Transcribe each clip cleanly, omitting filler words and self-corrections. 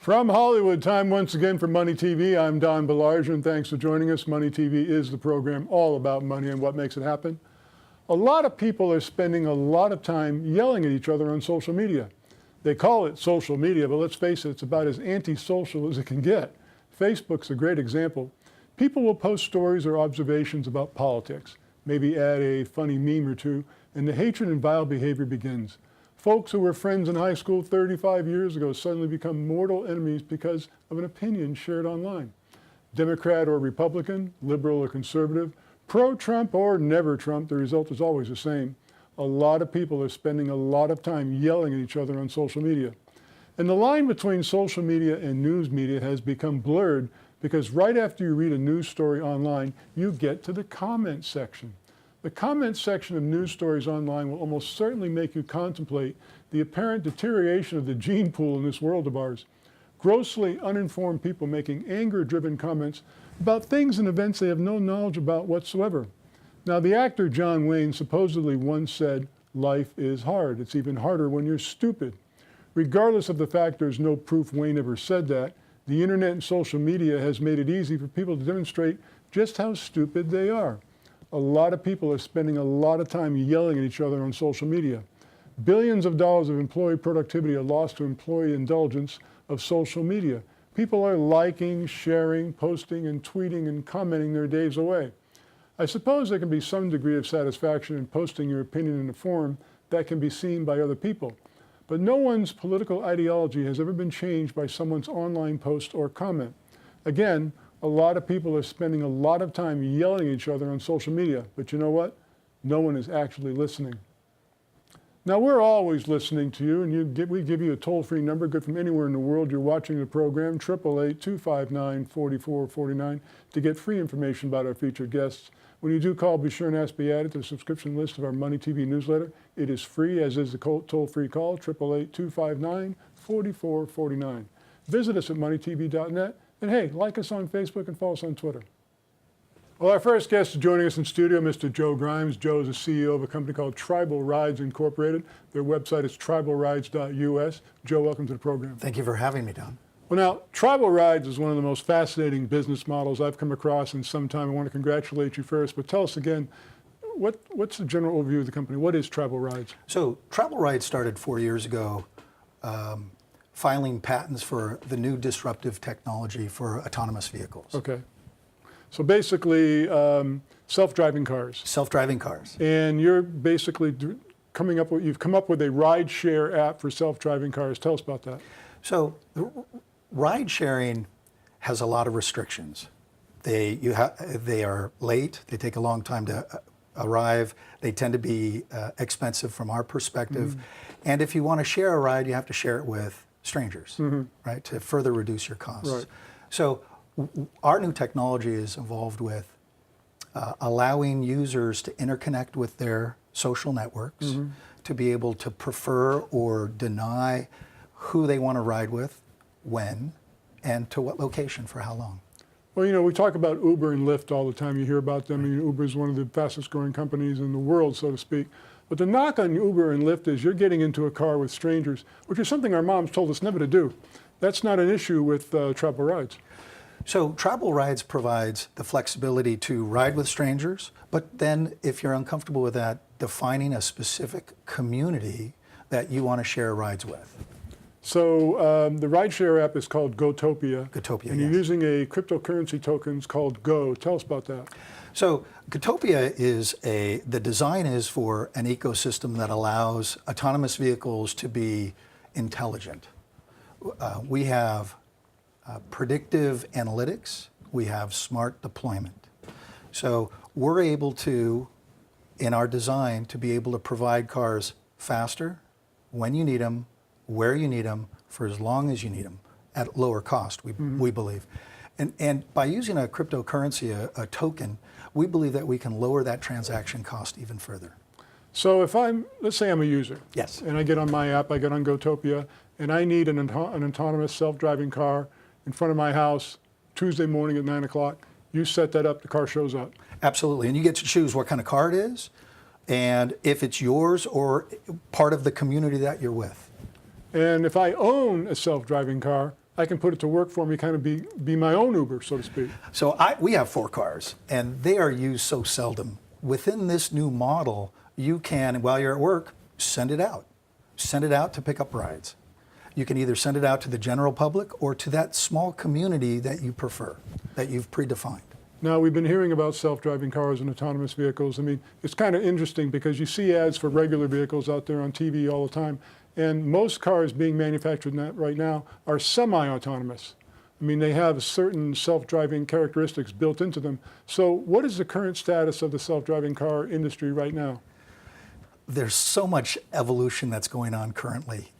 From Hollywood, time once again for Money TV. I'm Don Baillargeon. Thanks for joining us. Money TV is the program all about money and what makes it happen. A lot of people are spending a lot of time yelling at each other on social media. They call it social media, but let's face it, it's about as anti-social as it can get. Facebook's a great example. People will post stories or observations about politics, maybe add a funny meme or two, and the hatred and vile behavior begins. Folks who were friends in high school 35 years ago suddenly become mortal enemies because of an opinion shared online. Democrat or Republican, liberal or conservative, pro-Trump or never Trump, the result is always the same. A lot of people are spending a lot of time yelling at each other on social media. And the line between social media and news media has become blurred because right after you read a news story online, you get to the comment section. The comment section of news stories online will almost certainly make you contemplate the apparent deterioration of the gene pool in this world of ours. Grossly uninformed people making anger-driven comments about things and events they have no knowledge about whatsoever. Now, the actor John Wayne supposedly once said, "Life is hard. It's even harder when you're stupid." Regardless of the fact there's no proof Wayne ever said that, the internet and social media has made it easy for people to demonstrate just how stupid they are. A lot of people are spending a lot of time yelling at each other on social media. Billions of dollars of employee productivity are lost to employee indulgence of social media. People are liking, sharing, posting, and tweeting and commenting their days away. I suppose there can be some degree of satisfaction in posting your opinion in a forum that can be seen by other people. But no one's political ideology has ever been changed by someone's online post or comment. Again, a lot of people are spending a lot of time yelling at each other on social media, but you know what? No one is actually listening. Now, we're always listening to you, and we give you a toll-free number, good from anywhere in the world you're watching the program, 888-259-4449, to get free information about our featured guests. When you do call, be sure and ask to be added to the subscription list of our Money TV newsletter. It is free, as is the toll-free call, 888-259-4449. Visit us at MoneyTV.net. And hey, like us on Facebook and follow us on Twitter. Well, our first guest is joining us in studio, Mr. Joe Grimes. Joe is the CEO of a company called Tribal Rides Incorporated. Their website is tribalrides.us. Joe, welcome to the program. Thank you for having me, Don. Well, now, Tribal Rides is one of the most fascinating business models I've come across in some time. I want to congratulate you first, but tell us again, what's the general overview of the company? What is Tribal Rides? So, Tribal Rides started 4 years ago, filing patents for the new disruptive technology for autonomous vehicles. Okay. So basically, self-driving cars. Self-driving cars. And you're basically you've come up with a ride-share app for self-driving cars. Tell us about that. So, ride-sharing has a lot of restrictions. They are late. They take a long time to arrive. They tend to be expensive from our perspective. And if you want to share a ride, you have to share it with strangers, right, to further reduce your costs. Right. So our new technology is involved with allowing users to interconnect with their social networks, to be able to prefer or deny who they want to ride with, when, and to what location for how long. Well, you know, we talk about Uber and Lyft all the time. You hear about them. I mean, Uber is one of the fastest growing companies in the world, so to speak. But the knock on Uber and Lyft is you're getting into a car with strangers, which is something our moms told us never to do. That's not an issue with Tribal Rides. So Tribal Rides provides the flexibility to ride with strangers, but then if you're uncomfortable with that, defining a specific community that you want to share rides with. So the rideshare app is called Gotopia. Gotopia, and you're using a cryptocurrency token called Go. Tell us about that. So Gotopia is the design is for an ecosystem that allows autonomous vehicles to be intelligent. We have predictive analytics. We have smart deployment. So we're able to, in our design, to be able to provide cars faster, when you need them, where you need them, for as long as you need them, at lower cost, we believe. And by using a cryptocurrency, a token, we believe that we can lower that transaction cost even further. So if let's say I'm a user. Yes. And I get on my app, I get on Gotopia, and I need an autonomous self-driving car in front of my house Tuesday morning at 9 o'clock. You set that up, the car shows up. Absolutely, and you get to choose what kind of car it is, and if it's yours or part of the community that you're with. And if I own a self-driving car, I can put it to work for me, kind of be my own Uber, so to speak. So we have 4 cars, and they are used so seldom. Within this new model, you can, while you're at work, send it out. Send it out to pick up rides. You can either send it out to the general public or to that small community that you prefer, that you've predefined. Now, we've been hearing about self-driving cars and autonomous vehicles. I mean, it's kind of interesting because you see ads for regular vehicles out there on TV all the time, and most cars being manufactured right now are semi-autonomous. I mean, they have certain self-driving characteristics built into them. So what is the current status of the self-driving car industry right now? There's so much evolution that's going on currently.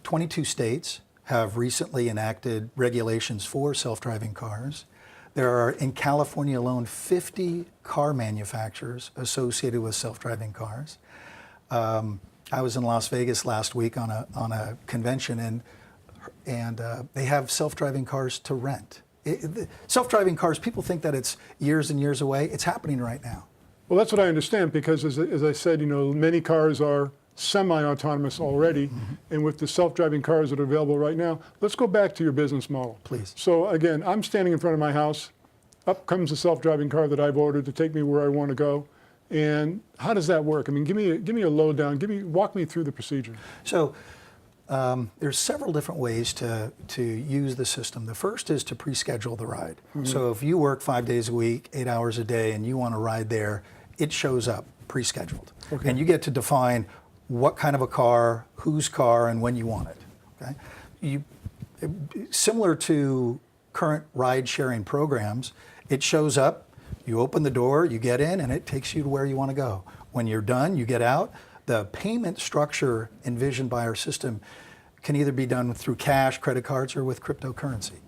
22 states have recently enacted regulations for self-driving cars. There are, in California alone, 50 car manufacturers associated with self-driving cars. I was in Las Vegas last week on a convention, and they have self-driving cars to rent. Self-driving cars, people think that it's years and years away. It's happening right now. Well, that's what I understand, because as I said, many cars are semi-autonomous already, and with the self-driving cars that are available right now, let's go back to your business model. Please. So again, I'm standing in front of my house, up comes a self-driving car that I've ordered to take me where I want to go, and how does that work? I mean, give me a lowdown, walk me through the procedure. So there's several different ways to use the system. The first is to pre-schedule the ride. So if you work 5 days a week, 8 hours a day, and you want to ride there, it shows up pre-scheduled. Okay. And you get to define what kind of a car, whose car, and when you want it. Okay? Similar to current ride-sharing programs, it shows up, you open the door, you get in, and it takes you to where you want to go. When you're done, you get out. The payment structure envisioned by our system can either be done through cash, credit cards, or with cryptocurrency.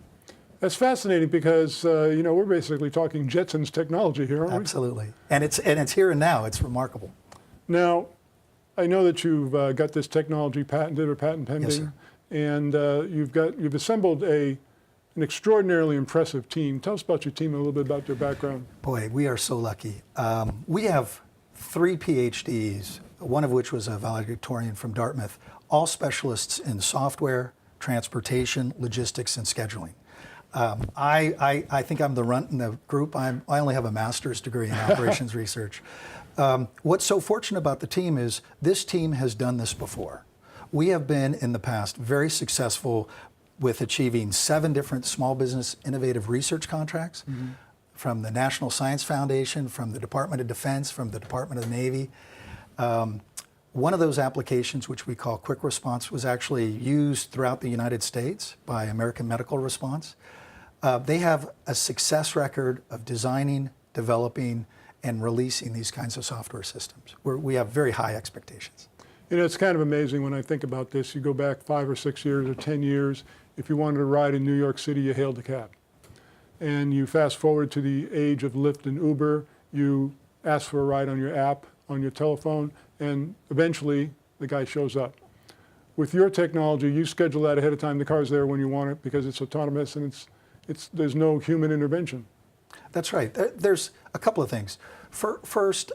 That's fascinating because we're basically talking Jetsons technology here, aren't we? Absolutely, and it's here and now. It's remarkable. Now, I know that you've got this technology patented or patent pending, Yes, sir. and you've assembled an extraordinarily impressive team. Tell us about your team and a little bit about their background. Boy, we are so lucky. We have 3 PhDs, one of which was a valedictorian from Dartmouth, all specialists in software, transportation, logistics, and scheduling. I think I'm the runt in the group. I only have a master's degree in operations research. What's so fortunate about the team is this team has done this before. We have been in the past very successful with achieving 7 different small business innovative research contracts from the National Science Foundation, from the Department of Defense, from the Department of the Navy. One of those applications, which we call Quick Response, was actually used throughout the United States by American Medical Response. They have a success record of designing, developing, and releasing these kinds of software systems. We have very high expectations. It's kind of amazing when I think about this. You go back 5 or 6 years or 10 years, if you wanted to ride in New York City, you hailed a cab. And you fast forward to the age of Lyft and Uber, you ask for a ride on your app, on your telephone, and eventually the guy shows up. With your technology, you schedule that ahead of time. The car's there when you want it because it's autonomous and there's no human intervention. That's right. There's a couple of things. First,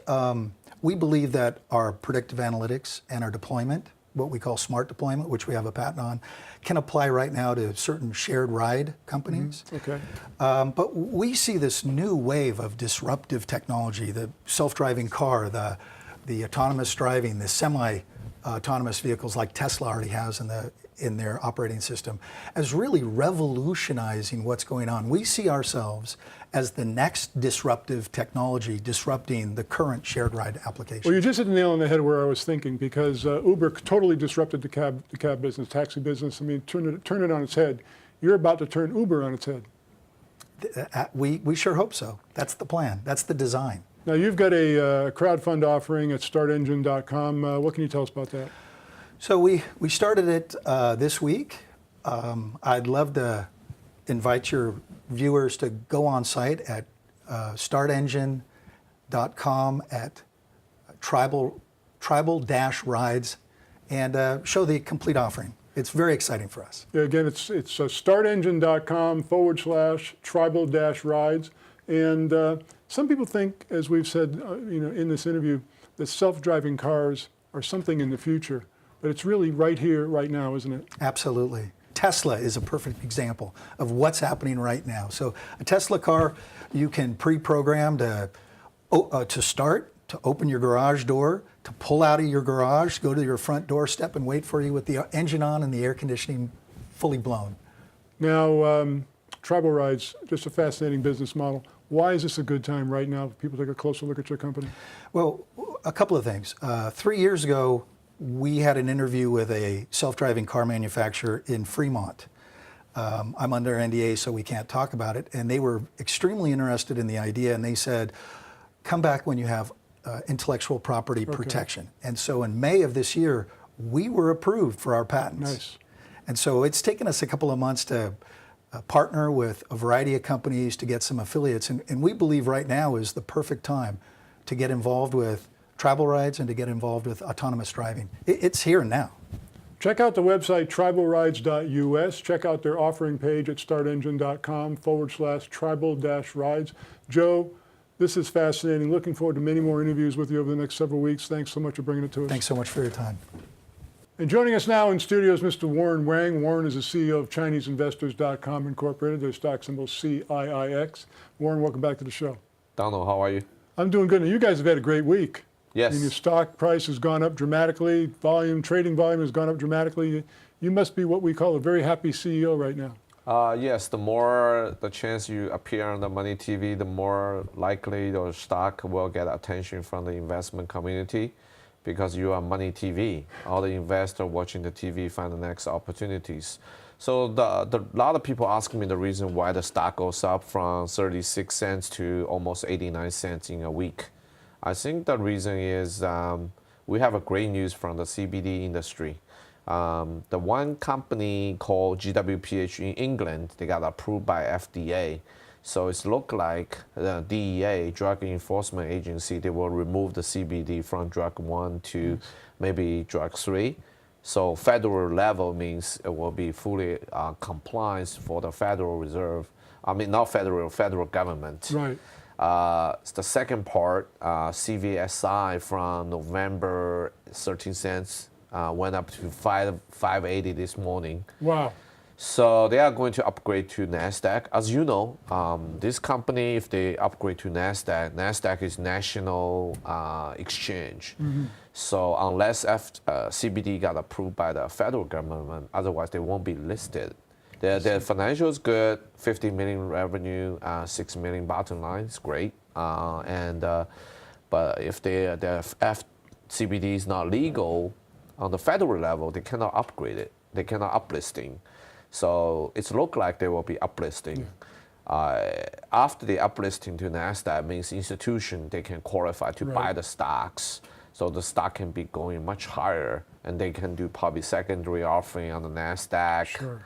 we believe that our predictive analytics and our deployment, what we call smart deployment, which we have a patent on, can apply right now to certain shared ride companies. Okay. But we see this new wave of disruptive technology, the self-driving car, the autonomous driving, the semi-autonomous vehicles like Tesla already has in their operating system, as really revolutionizing what's going on. We see ourselves as the next disruptive technology disrupting the current shared ride application. Well, you just hit the nail on the head where I was thinking, because Uber totally disrupted the cab business, taxi business. I mean, turn it on its head. You're about to turn Uber on its head. We sure hope so. That's the plan. That's the design. Now, you've got a crowdfund offering at startengine.com. What can you tell us about that? So we started it this week. I'd love to invite your viewers to go on site at startengine.com at tribal-rides and show the complete offering. It's very exciting for us. Yeah, again, it's startengine.com/tribal-rides. And some people think, as we've said in this interview, that self-driving cars are something in the future. But it's really right here, right now, isn't it? Absolutely. Tesla is a perfect example of what's happening right now. So a Tesla car, you can pre-program to start, to open your garage door, to pull out of your garage, go to your front doorstep and wait for you with the engine on and the air conditioning fully blown. Now, Tribal Rides, just a fascinating business model. Why is this a good time right now for people to take a closer look at your company? Well, a couple of things. 3 years ago, we had an interview with a self-driving car manufacturer in Fremont. I'm under NDA, so we can't talk about it. And they were extremely interested in the idea, and they said, come back when you have intellectual property protection. And so in May of this year, we were approved for our patents. Nice. And so it's taken us a couple of months to partner with a variety of companies to get some affiliates. And we believe right now is the perfect time to get involved with Tribal Rides and to get involved with autonomous driving. It's here and now. Check out the website tribalrides.us. Check out their offering page at startengine.com/tribal-rides. Joe, this is fascinating. Looking forward to many more interviews with you over the next several weeks. Thanks so much for bringing it to us. Thanks so much for your time. And joining us now in studio is Mr. Warren Wang. Warren is the CEO of ChineseInvestors.com Incorporated. Their stock symbol CIIX. Warren, welcome back to the show. Donald, how are you? I'm doing good. Now, you guys have had a great week. Yes. I mean, your stock price has gone up dramatically. Trading volume has gone up dramatically. You must be what we call a very happy CEO right now. Yes, the more the chance you appear on the Money TV, the more likely your stock will get attention from the investment community because you are Money TV. All the investors watching the TV find the next opportunities. So a lot of people ask me the reason why the stock goes up from 36 cents to almost 89 cents in a week. I think the reason is we have a great news from the CBD industry. The one company called GWPH in England, they got approved by FDA. So it's look like the DEA, Drug Enforcement Agency, they will remove the CBD from drug 1 to maybe drug 3. So federal level means it will be fully compliance for the Federal Reserve. I mean, not federal government. Right. The second part, CVSI from November 13 cents went up to 580 this morning. Wow. So they are going to upgrade to NASDAQ. As you know, this company, if they upgrade to NASDAQ, NASDAQ is national exchange. So unless CBD got approved by the federal government, otherwise they won't be listed. Their financials good, 50 million revenue, 6 million bottom line, it's great. But if CBD is not legal on the federal level, they cannot upgrade it. They cannot uplisting. So it's look like they will be uplisting. After the uplisting to NASDAQ means institution, they can qualify to buy the stocks. So the stock can be going much higher and they can do probably secondary offering on the NASDAQ,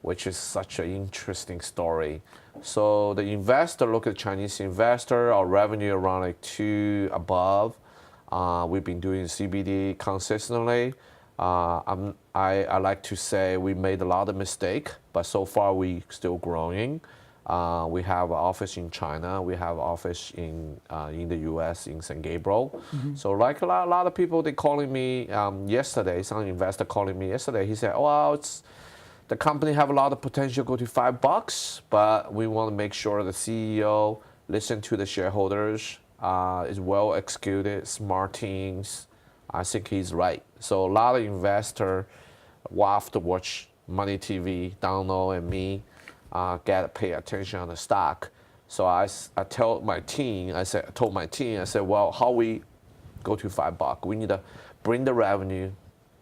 which is such an interesting story. So the investor, look at Chinese investor, our revenue around like 2 above. We've been doing CBD consistently. I like to say we made a lot of mistake, but so far we still growing. We have an office in China. We have an office in the U.S. in San Gabriel. So like a lot of people, they calling me yesterday. Some investor calling me yesterday. He said, "Oh, well, the company have a lot of potential, go to $5, but we want to make sure the CEO listen to the shareholders, is well executed, smart teams." I think he's right. So a lot of investors will have to watch Money TV, Donald and me, pay attention on the stock. So I told my team, I said, well, how we go to $5? We need to bring the revenue,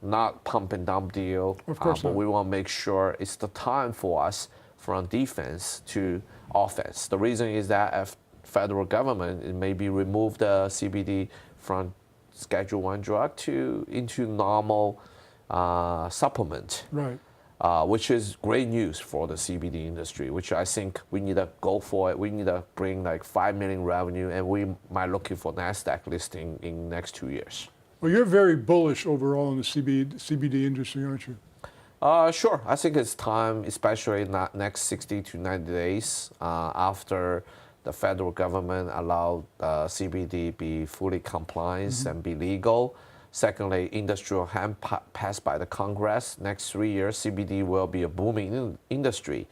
not pump and dump deal. Of course but we want to make sure it's the time for us from defense to offense. The reason is that if federal government maybe remove the CBD from Schedule 1 drug into normal supplement, which is great news for the CBD industry, which I think we need to go for it. We need to bring like 5 million revenue, and we might looking for NASDAQ listing in next 2 years. Well, you're very bullish overall in the CBD industry, aren't you? Sure. I think it's time, especially next 60 to 90 days after the federal government allowed CBD be fully compliant and be legal. Secondly, industrial hemp passed by the Congress. Next 3 years, CBD will be a booming industry.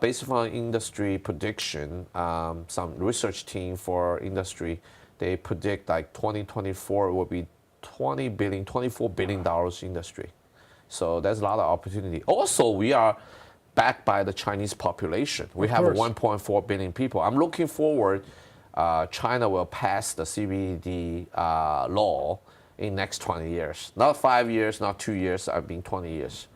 Based on industry prediction, some research team for industry, they predict like 2024 will be $24 billion industry. So there's a lot of opportunity. Also, we are backed by the Chinese population. We have 1.4 billion people. I'm looking forward, China will pass the CBD law in next 20 years. Not 5 years, not 2 years, I mean 20 years.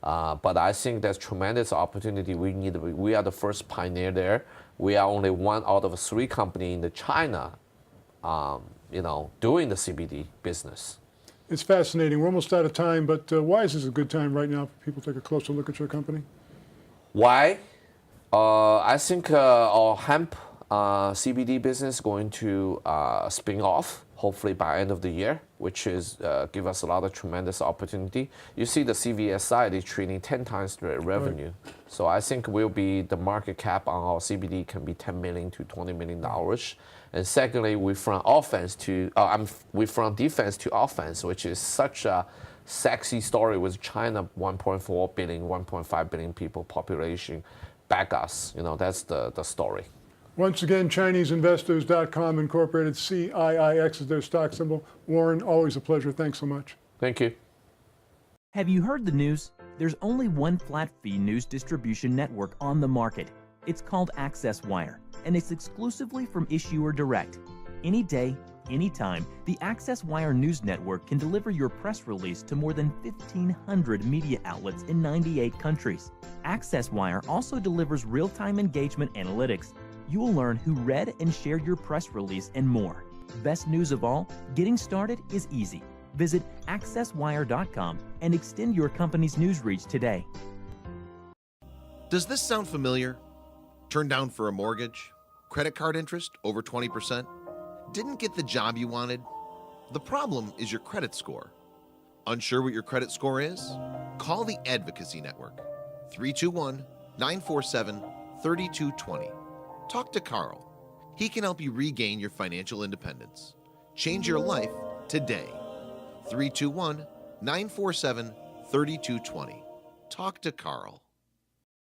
But I think there's tremendous opportunity. We are the first pioneer there. We are only 1 out of 3 company in the China, doing the CBD business. It's fascinating. We're almost out of time, but why is this a good time right now for people to take a closer look at your company? Why? I think our hemp CBD business is going to spin off, hopefully by end of the year, which is give us a lot of tremendous opportunity. You see the CVS side is trading 10 times the revenue. Right. So I think the market cap on our CBD can be $10 million to $20 million. And secondly, we from defense to offense, which is such a sexy story with China, 1.4 billion, 1.5 billion people population, back us. That's the story. Once again, ChineseInvestors.com Incorporated, CIIX is their stock symbol. Warren, always a pleasure. Thanks so much. Thank you. Have you heard the news? There's only one flat-fee news distribution network on the market. It's called Access Wire, and it's exclusively from Issuer Direct. Any day, anytime, the Access Wire News Network can deliver your press release to more than 1,500 media outlets in 98 countries. Access Wire also delivers real-time engagement analytics. You will learn who read and shared your press release and more. Best news of all, getting started is easy. Visit accesswire.com and extend your company's news reach today. Does this sound familiar? Turned down for a mortgage? Credit card interest over 20%? Didn't get the job you wanted? The problem is your credit score. Unsure what your credit score is? Call the Advocacy Network. 321-947-3220. Talk to Carl. He can help you regain your financial independence. Change your life today. 321-947-3220. Talk to Carl.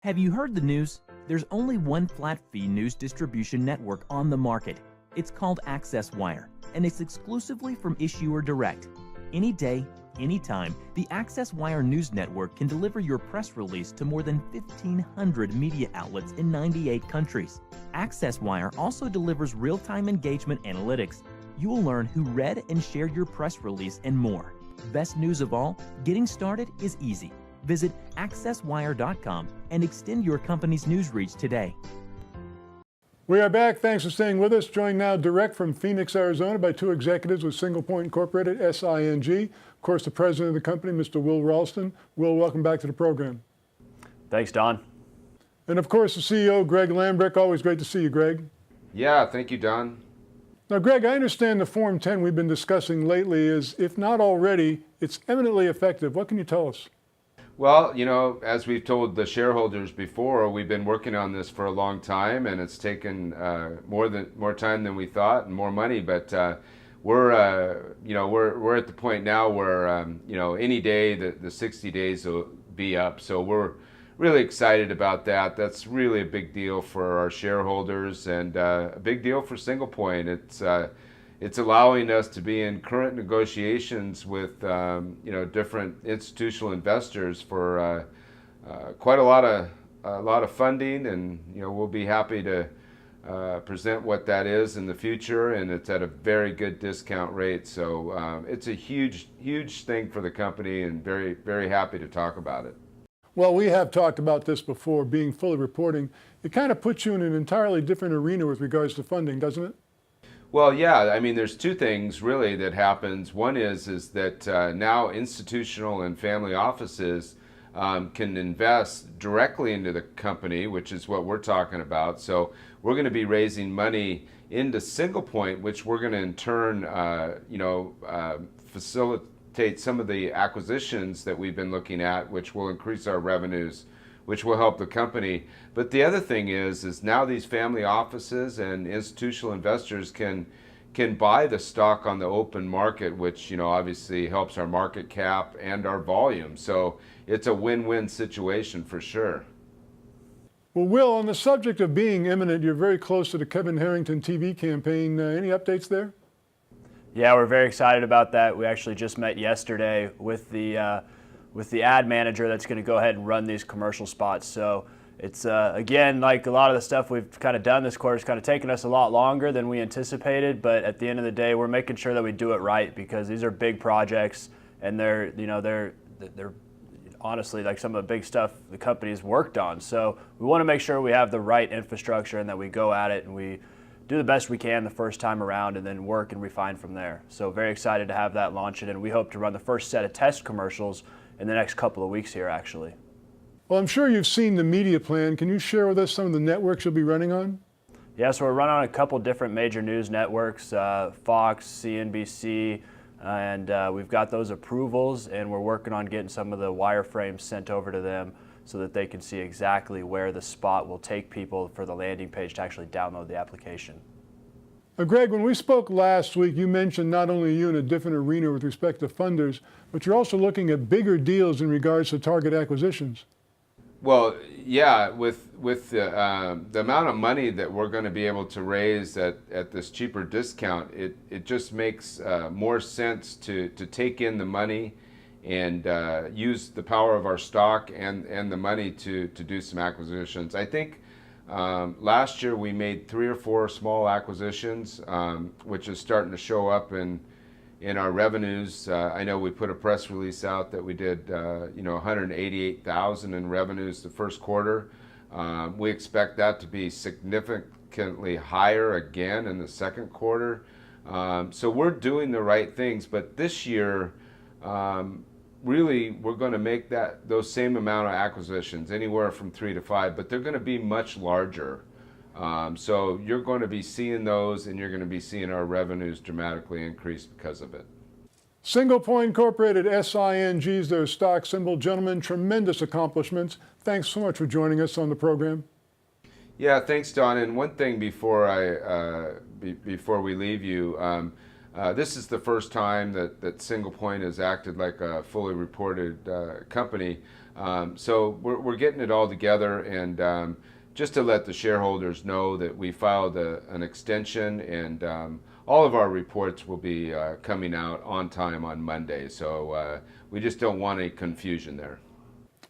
Have you heard the news? There's only one flat-fee news distribution network on the market. It's called Access Wire, and it's exclusively from Issuer Direct. Any day, anytime, the Access Wire News Network can deliver your press release to more than 1,500 media outlets in 98 countries. Access Wire also delivers real-time engagement analytics. You will learn who read and shared your press release and more. Best news of all, getting started is easy. Visit accesswire.com and extend your company's news reach today. We are back. Thanks for staying with us. Joined now direct from Phoenix, Arizona by 2 executives with Single Point Incorporated, SING. Of course, the president of the company, Mr. Will Ralston. Will, welcome back to the program. Thanks, Don. And of course, the CEO, Greg Lambrick. Always great to see you, Greg. Yeah, thank you, Don. Now, Greg, I understand the Form 10 we've been discussing lately is, if not already, it's eminently effective. What can you tell us? Well, as we've told the shareholders before, we've been working on this for a long time, and it's taken more time than we thought and more money. But we're at the point now where any day the 60 days will be up. So we're really excited about that. That's really a big deal for our shareholders and a big deal for Single Point. It's allowing us to be in current negotiations with different institutional investors for quite a lot of funding, and we'll be happy to present what that is in the future, and it's at a very good discount rate. So it's a huge thing for the company, and very, very happy to talk about it. Well, we have talked about this before, being fully reporting. It kind of puts you in an entirely different arena with regards to funding, doesn't it? Well, yeah, I mean, there's 2 things really that happens. One is that now institutional and family offices can invest directly into the company, which is what we're talking about. So we're going to be raising money into Single Point, which we're going to in turn, facilitate some of the acquisitions that we've been looking at, which will increase our revenues, which will help the company. But the other thing is now these family offices and institutional investors can can buy the stock on the open market, which, you know, obviously helps our market cap and our volume. So it's a win-win situation for sure. Well, Will, on the subject of being imminent, you're very close to the Kevin Harrington TV campaign. Any updates there? Yeah, we're very excited about that. We actually just met yesterday with the ad manager that's going to go ahead and run these commercial spots. So it's, again, like a lot of the stuff we've kind of done this quarter, it's kind of taken us a lot longer than we anticipated. But at the end of the day, we're making sure that we do it right, because these are big projects, and they're honestly like some of the big stuff the company's worked on. So we want to make sure we have the right infrastructure and that we go at it and we do the best we can the first time around and then work and refine from there. So very excited to have that launch it, and we hope to run the first set of test commercials in the next couple of weeks here, actually. Well, I'm sure you've seen the media plan. Can you share with us some of the networks you'll be running on? Yeah, so we're running on a couple different major news networks, Fox, CNBC, and we've got those approvals, and we're working on getting some of the wireframes sent over to them so that they can see exactly where the spot will take people for the landing page to actually download the application. Greg, when we spoke last week, you mentioned not only are you in a different arena with respect to funders, but you're also looking at bigger deals in regards to target acquisitions. Well, yeah, with the amount of money that we're going to be able to raise at this cheaper discount, it just makes more sense to take in the money and use the power of our stock and the money to do some acquisitions. I think last year we made 3 or 4 small acquisitions, which is starting to show up in our revenues. I know we put a press release out that we did, $188,000 in revenues the first quarter. We expect that to be significantly higher again in the second quarter. So we're doing the right things, but this year, really, we're going to make those same amount of acquisitions, anywhere from 3 to 5, but they're going to be much larger. So you're going to be seeing those, and you're going to be seeing our revenues dramatically increase because of it. Single Point Incorporated, SING is their stock symbol. Gentlemen, tremendous accomplishments. Thanks so much for joining us on the program. Yeah, thanks, Don. And one thing before before we leave you, this is the first time that Single Point has acted like a fully reported company. So we're getting it all together, and just to let the shareholders know that we filed an extension, and all of our reports will be coming out on time on Monday. So we just don't want any confusion there.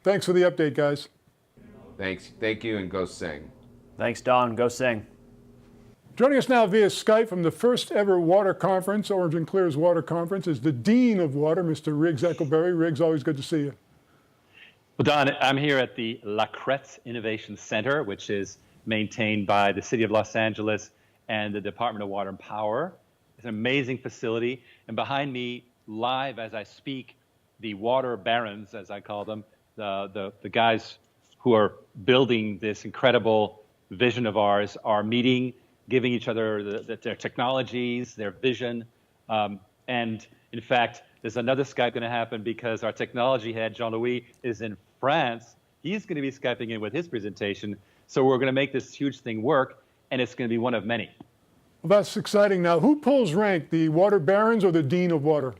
Thanks for the update, guys. Thanks. Thank you, and go sing. Thanks, Don. Go sing. Joining us now via Skype from the first ever water conference, Orange and Clear's water conference, is the Dean of Water, Mr. Riggs Eckelberry. Riggs, always good to see you. Well, Don, I'm here at the La Crête Innovation Center, which is maintained by the City of Los Angeles and the Department of Water and Power. It's an amazing facility. And behind me, live as I speak, the water barons, as I call them, the guys who are building this incredible vision of ours, are meeting, giving each other their technologies, their vision. And in fact, there's another Skype going to happen because our technology head, Jean-Louis, is in France. He's going to be Skyping in with his presentation. So we're going to make this huge thing work, and it's going to be one of many. Well, that's exciting. Now, who pulls rank, the water barons or the Dean of Water?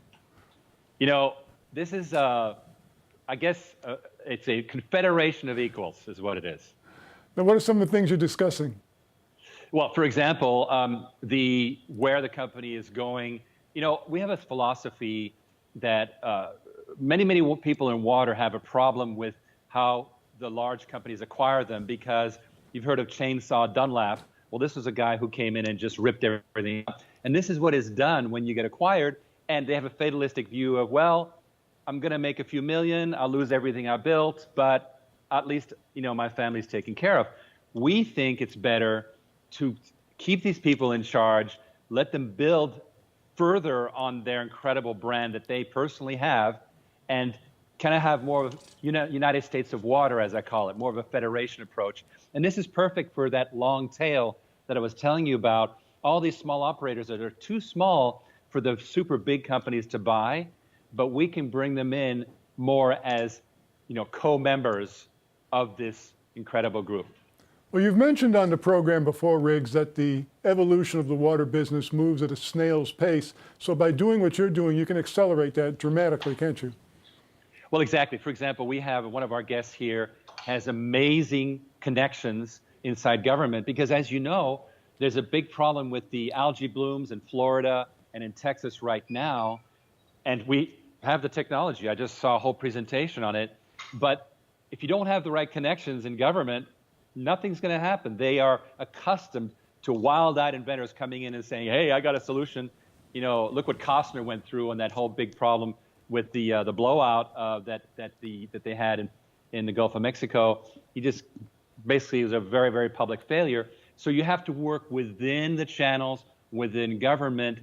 You know, this is, I guess, it's a confederation of equals is what it is. Now, what are some of the things you're discussing? Well, for example, where the company is going. You know, we have a philosophy that many people in water have a problem with how the large companies acquire them, because you've heard of Chainsaw Dunlap. Well, this was a guy who came in and just ripped everything up. And this is what is done when you get acquired, and they have a fatalistic view of, well, I'm going to make a few million, I'll lose everything I built, but at least, you know, my family's taken care of. We think it's better to keep these people in charge, let them build further on their incredible brand that they personally have, and kind of have more of United States of Water, as I call it, more of a federation approach. And this is perfect for that long tail that I was telling you about, all these small operators that are too small for the super big companies to buy, but we can bring them in more as, you know, co-members of this incredible group. Well, you've mentioned on the program before, Riggs, that the evolution of the water business moves at a snail's pace. So by doing what you're doing, you can accelerate that dramatically, can't you? Well, exactly. For example, we have one of our guests here has amazing connections inside government because, as you know, there's a big problem with the algae blooms in Florida and in Texas right now. And we have the technology. I just saw a whole presentation on it. But if you don't have the right connections in government, nothing's going to happen. They are accustomed to wild-eyed inventors coming in and saying, hey, I got a solution. You know, look what Costner went through on that whole big problem with the blowout that they had in the Gulf of Mexico. He just basically was a very, very public failure. So you have to work within the channels, within government,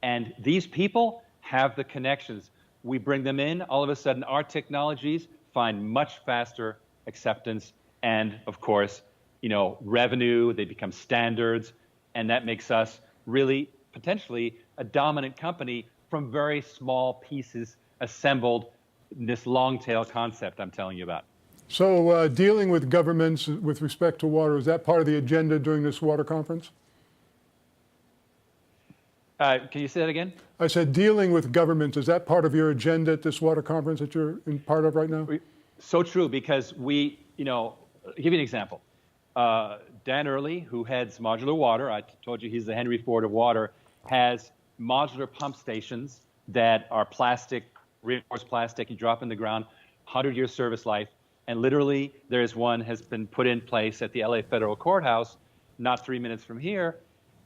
and these people have the connections. We bring them in, all of a sudden our technologies find much faster acceptance and, of course, you know, revenue, they become standards, and that makes us really potentially a dominant company from very small pieces assembled in this long tail concept I'm telling you about. So dealing with governments with respect to water, is that part of the agenda during this water conference? Can you say that again? I said dealing with governments, is that part of your agenda at this water conference that you're in part of right now? So true, because we, you know, I'll give you an example. Dan Early, who heads Modular Water, I told you he's the Henry Ford of water, has modular pump stations that are plastic, reinforced plastic, you drop in the ground, 100-year service life. And literally, there's one has been put in place at the LA Federal Courthouse, not 3 minutes from here.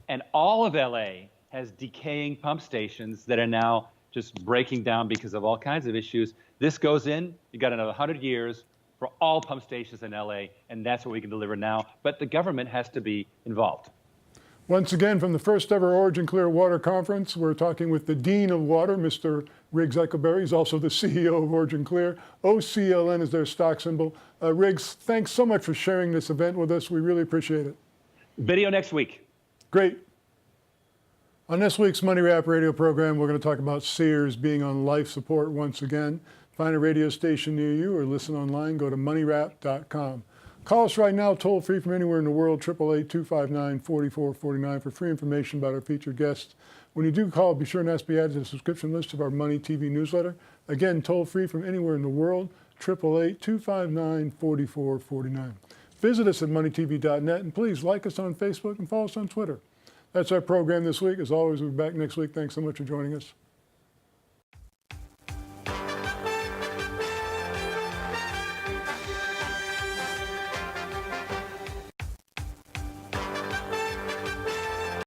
And all of LA has decaying pump stations that are now just breaking down because of all kinds of issues. This goes in, you got another 100 years for all pump stations in LA, and that's what we can deliver now. But the government has to be involved. Once again, from the first ever Origin Clear Water Conference, we're talking with the Dean of Water, Mr. Riggs Eichelberry. He's also the CEO of Origin Clear. OCLN is their stock symbol. Riggs, thanks so much for sharing this event with us. We really appreciate it. Video next week. Great. On this week's Money Wrap radio program, we're going to talk about Sears being on life support once again. Find a radio station near you or listen online. Go to moneywrap.com. Call us right now, toll free from anywhere in the world, 888-259-4449 for free information about our featured guests. When you do call, be sure and ask to be added to the subscription list of our Money TV newsletter. Again, toll free from anywhere in the world, 888-259-4449. Visit us at moneytv.net and please like us on Facebook and follow us on Twitter. That's our program this week. As always, we'll be back next week. Thanks so much for joining us.